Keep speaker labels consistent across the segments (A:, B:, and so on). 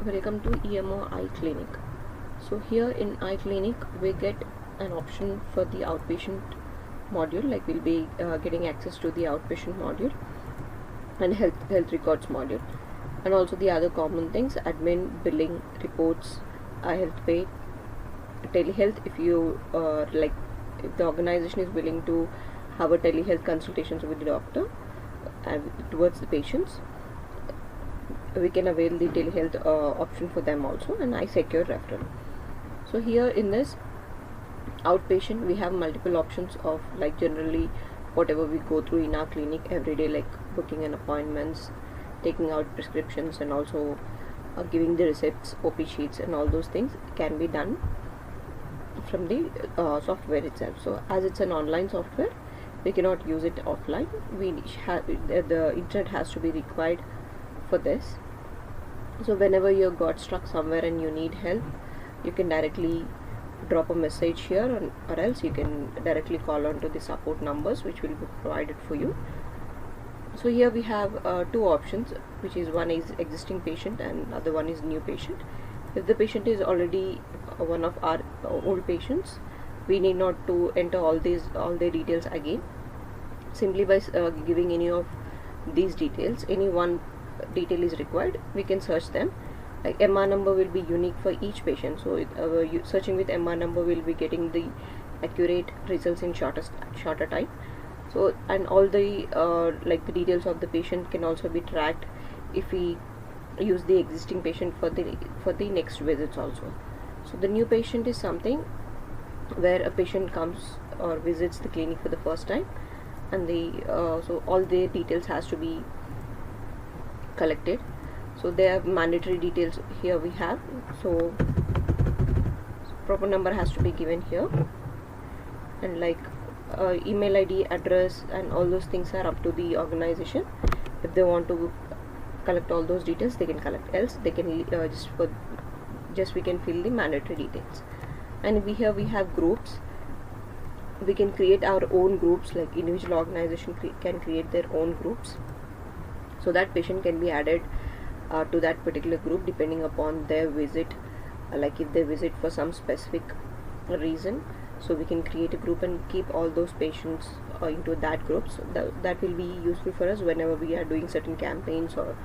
A: Welcome to EMO Eye Clinic. So here in Eye Clinic we get an option for the outpatient module, like we'll be getting access to the outpatient module and health records module, and also the other common things: admin, billing, reports, iHealth Pay, telehealth. If you if the organization is willing to have a telehealth consultations with the doctor towards the patients, we can avail the telehealth option for them also, and iSecure referral. So here in this outpatient we have multiple options of, like, generally whatever we go through in our clinic every day, like booking an appointments, taking out prescriptions, and also giving the receipts, OP sheets, and all those things can be done from the software itself. So as it's an online software, we cannot use it offline. The internet has to be required for this. So whenever you got stuck somewhere and you need help, you can directly drop a message here, or else you can directly call on to the support numbers which will be provided for you. So here we have two options, which is one is existing patient and other one is new patient. If the patient is already one of our old patients, we need not to enter all their details again. Simply by giving any of these details, any one detail is required, we can search them. Like MR number will be unique for each patient, so searching with MR number will be getting the accurate results in shorter time. So, and all the the details of the patient can also be tracked if we use the existing patient for the next visits also. So the new patient is something where a patient comes or visits the clinic for the first time, and so all their details has to be collected. So there are mandatory details here we have. So proper number has to be given here, and email ID, address, and all those things are up to the organization. If they want to collect all those details, they can collect, else they can just we can fill the mandatory details. And here we have groups. We can create our own groups, like individual organization can create their own groups, so that patient can be added to that particular group depending upon their visit. Like if they visit for some specific reason, so we can create a group and keep all those patients into that group. So that will be useful for us whenever we are doing certain campaigns, or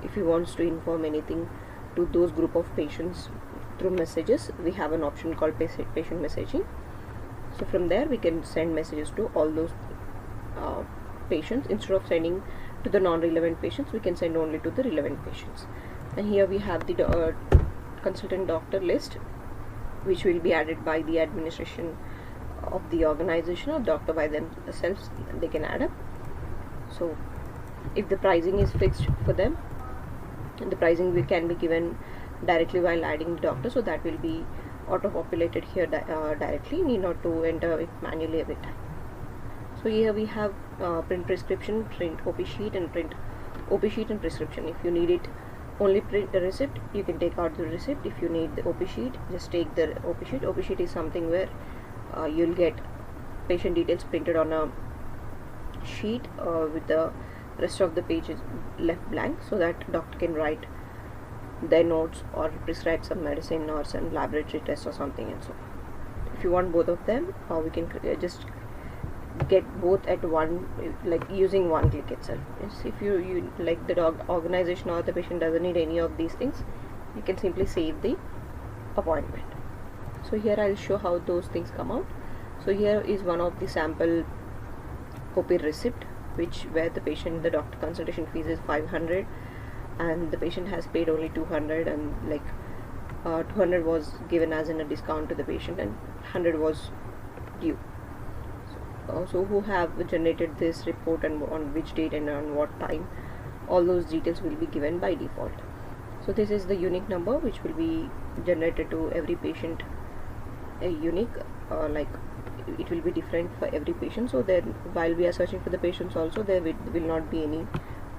A: if we want to inform anything to those group of patients through messages. We have an option called patient messaging. So from there we can send messages to all those patients. Instead of sending to the non-relevant patients, we can send only to the relevant patients. And here we have the consultant doctor list, which will be added by the administration of the organization, or doctor by themselves, they can add up. So if the pricing is fixed for them, the pricing can be given directly while adding the doctor, so that will be auto-populated here directly, need not to enter it manually every time. So here we have print prescription, print OP sheet, and print OP sheet and prescription. If you need it only print the receipt, you can take out the receipt. If you need the OP sheet, just take the OP sheet. OP sheet is something where you'll get patient details printed on a sheet with the rest of the page is left blank, so that doctor can write their notes or prescribe some medicine or some laboratory test or something. And so if you want both of them, we can just get both at one, like using one click itself. If you like the organization or the patient doesn't need any of these things, you can simply save the appointment. So here I'll show how those things come out. So here is one of the sample OP receipt, where the doctor consultation fees is 500 and the patient has paid only 200, and 200 was given as in a discount to the patient and 100 was due. So who have generated this report and on which date and on what time, all those details will be given by default. So this is the unique number which will be generated to every patient, a unique it will be different for every patient. So then while we are searching for the patients also, there will not be any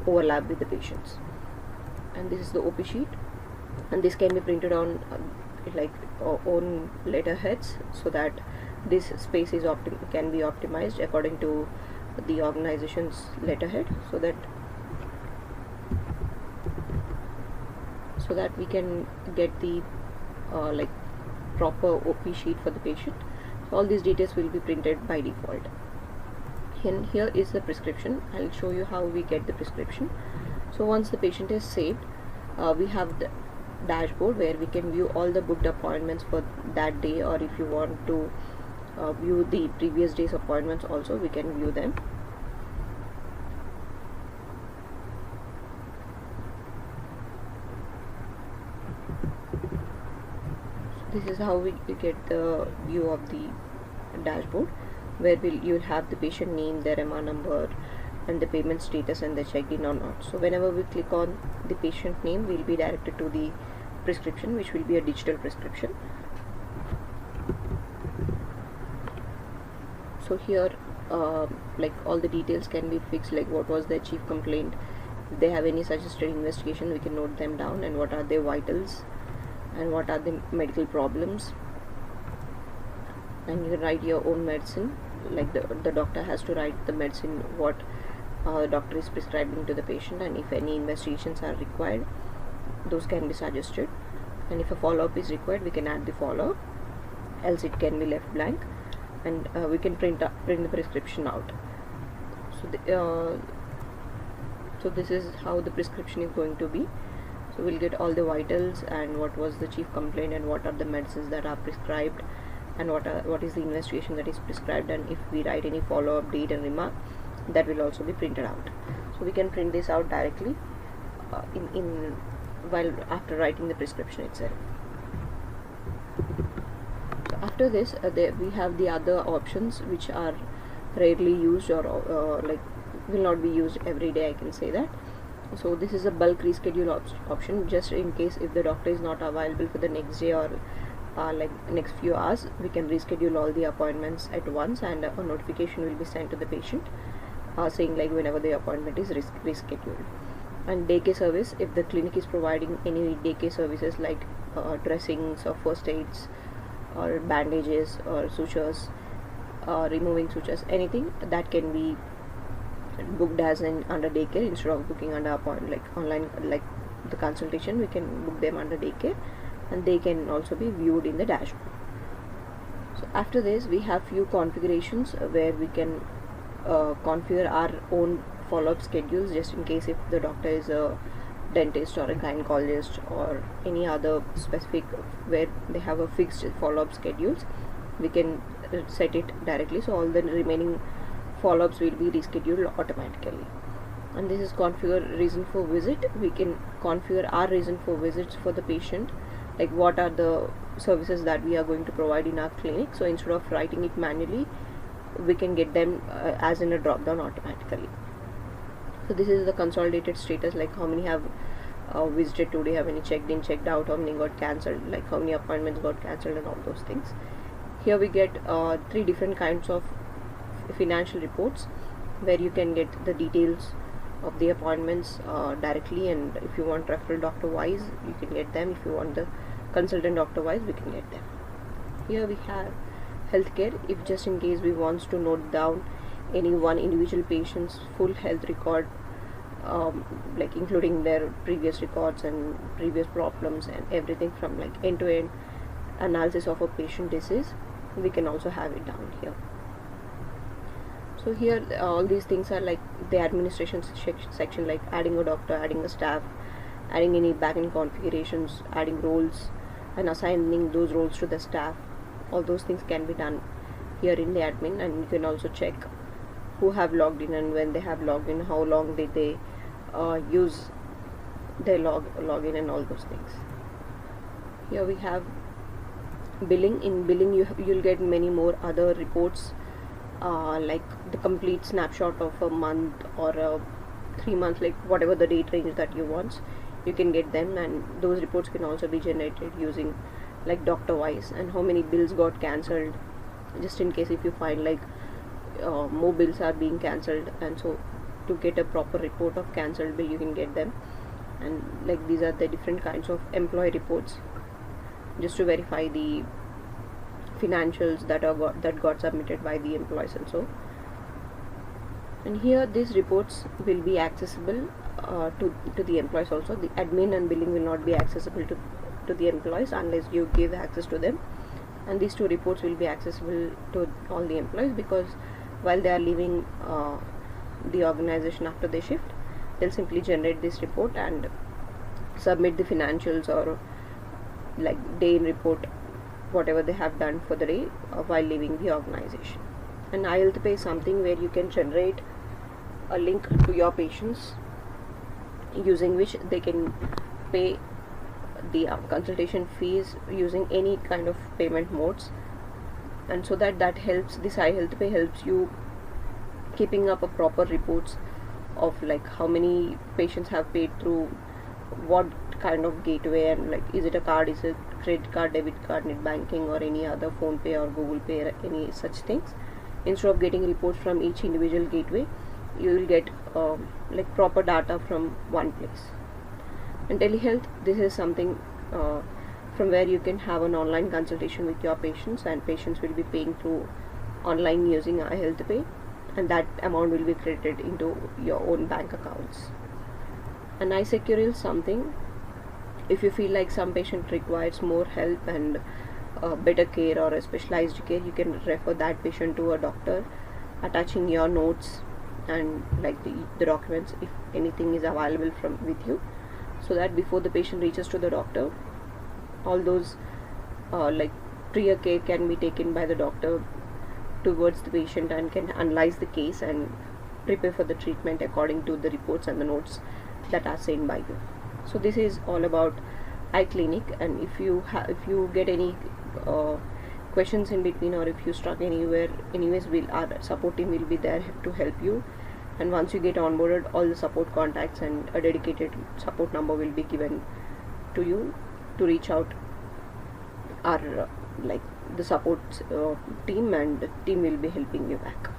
A: overlap with the patients. And this is the OP sheet, and this can be printed on own letterheads, so that this space is can be optimized according to the organization's letterhead. so that we can get the like proper OP sheet for the patient. So all these details will be printed by default. And here is the prescription. I'll show you how we get the prescription. So once the patient is saved, we have the dashboard where we can view all the booked appointments for that day, or if you want to view the previous day's appointments also, we can view them. So this is how we get the view of the dashboard, where you'll have the patient name, their MR number, and the payment status, and the checked in or not. So whenever we click on the patient name, we'll be directed to the prescription, which will be a digital prescription. So here like all the details can be fixed, like what was their chief complaint, if they have any suggested investigation we can note them down, and what are their vitals, and what are the medical problems. And you can write your own medicine, like the doctor has to write the medicine what doctor is prescribing to the patient, and if any investigations are required, those can be suggested, and if a follow-up is required, we can add the follow-up, else it can be left blank, and we can print the prescription out. So this is how the prescription is going to be. So we'll get all the vitals, and what was the chief complaint, and what are the medicines that are prescribed, and what is the investigation that is prescribed, and if we write any follow-up date and remark, that will also be printed out. So we can print this out directly while after writing the prescription itself. So after this, we have the other options which are rarely used, or like will not be used every day, I can say that. So this is a bulk reschedule option, just in case if the doctor is not available for the next day, or like next few hours, we can reschedule all the appointments at once, and a notification will be sent to the patient saying like whenever the appointment is rescheduled. And daycare service, if the clinic is providing any daycare services like dressings or first aids or bandages or sutures, removing sutures, anything that can be booked as under daycare instead of booking under like online, like the consultation, we can book them under daycare, and they can also be viewed in the dashboard. So after this, we have few configurations where we can configure our own follow-up schedules, just in case if the doctor is a dentist or a gynecologist or any other specific where they have a fixed follow-up schedules, we can set it directly, so all the remaining follow-ups will be rescheduled automatically. And this is configure reason for visit. We can configure our reason for visits for the patient, like what are the services that we are going to provide in our clinic. So instead of writing it manually, we can get them as in a drop down automatically. So this is the consolidated status, like how many have visited today, how many checked in, checked out, how many got cancelled, like how many appointments got cancelled, and all those things. Here we get 3 different kinds of financial reports, where you can get the details of the appointments directly, and if you want referral doctor wise, you can get them. If you want the consultant doctor wise, we can get them. Here we have healthcare, if just in case we want to note down any one individual patient's full health record, like including their previous records and previous problems and everything, from like end-to-end analysis of a patient disease, we can also have it down here. So here all these things are like the administration section, like adding a doctor, adding a staff, adding any backend configurations, adding roles and assigning those roles to the staff. All those things can be done here in the admin, and you can also check who have logged in and when they have logged in, how long did they use their login and all those things. Here we have billing. In billing you'll get many more other reports, like the complete snapshot of a month or 3 months, like whatever the date range that you want, you can get them, and those reports can also be generated using like doctor wise, and how many bills got cancelled, just in case if you find like more bills are being cancelled, and so to get a proper report of cancelled bill you can get them. And like these are the different kinds of employee reports, just to verify the financials that got submitted by the employees and so. And here these reports will be accessible to the employees also. The admin and billing will not be accessible to the employees unless you give access to them, and these two reports will be accessible to all the employees, because while they are leaving the organization after their shift, they'll simply generate this report and submit the financials or like day in report, whatever they have done for the day while leaving the organization. And iHealthPay is something where you can generate a link to your patients using which they can pay the consultation fees using any kind of payment modes, and so that helps, this iHealthPay helps you keeping up a proper reports of like how many patients have paid through what kind of gateway, and like is it a card, is it credit card, debit card, net banking, or any other phone pay or Google Pay or any such things. Instead of getting reports from each individual gateway, you will get like proper data from one place. And telehealth, this is something from where you can have an online consultation with your patients, and patients will be paying through online using iHealthPay, and that amount will be credited into your own bank accounts. And iSecure is something, if you feel like some patient requires more help and better care or a specialized care, you can refer that patient to a doctor, attaching your notes and like the documents if anything is available with you, so that before the patient reaches to the doctor, all those like prior care can be taken by the doctor towards the patient and can analyze the case and prepare for the treatment according to the reports and the notes that are sent by you. So this is all about iClinic, and if you get any questions in between, or if you struck anywhere, anyways, our support team will be there to help you. And once you get onboarded, all the support contacts and a dedicated support number will be given to you to reach out our like the support team, and the team will be helping you back.